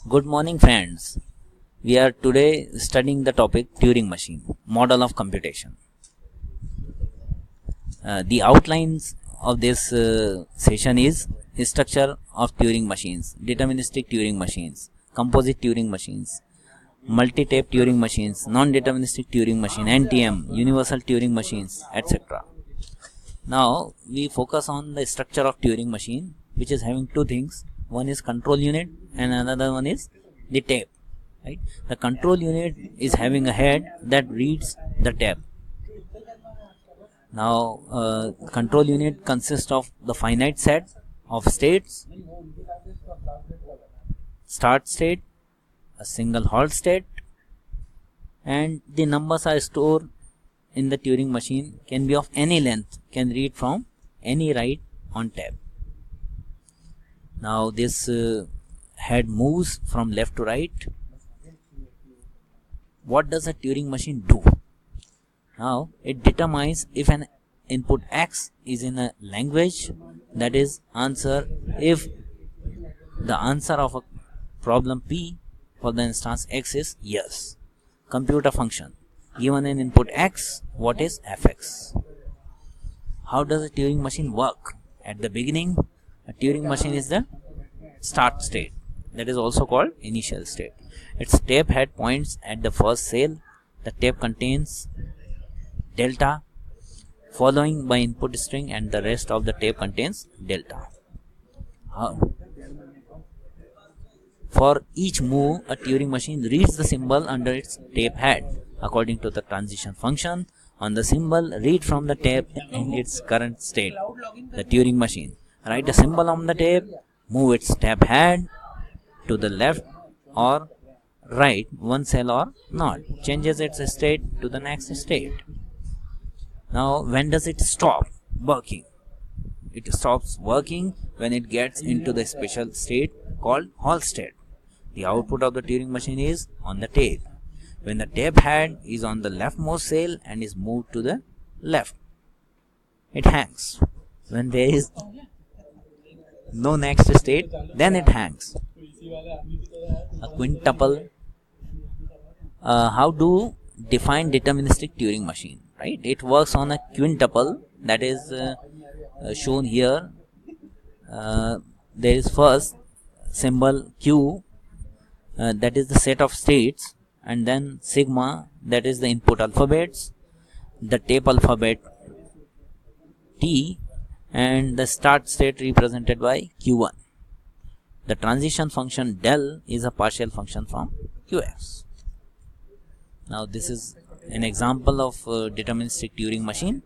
Good morning, friends. We are today studying the topic Turing machine, model of computation. The outlines of this session is structure of Turing machines, deterministic Turing machines, composite Turing machines, multi-tape Turing machines, non-deterministic Turing machine, NTM, universal Turing machines, etc. Now we focus on the structure of Turing machine, which is having two things. One is control unit and another one is the tape. Right? The control unit is having a head that reads the tape. Now control unit consists of the finite set of states, start state, a single halt state, and the numbers are stored in the Turing machine, can be of any length, can read from any write on tab. Now this head moves from left to right. What does a Turing machine do? Now it determines if an input X is in a language, that is answer if the answer of a problem P for the instance X is yes. Compute a function. Given an input X, what is fx? How does a Turing machine work? At the beginning, a Turing machine is the start state, that is also called initial state. Its tape head points at the first cell. The tape contains delta, following by input string, and the rest of the tape contains delta. For each move, a Turing machine reads the symbol under its tape head. According to the transition function on the symbol, read from the tape in its current state. The Turing machine write a symbol on the tape, move its tape head to the left or right one cell or not, changes its state to the next state. Now when does it stop working? It stops working when it gets into the special state called halt state. The output of the Turing machine is on the tape. When the tape head is on the leftmost cell and is moved to the left, it hangs. When there is no next state, then it hangs. A quintuple. How do define deterministic Turing machine? Right? It works on a quintuple, that is shown here. There is first symbol Q, that is the set of states, and then sigma, that is the input alphabets, the tape alphabet T, and the start state represented by Q1. The transition function del is a partial function from Qx. Now this is an example of deterministic Turing machine.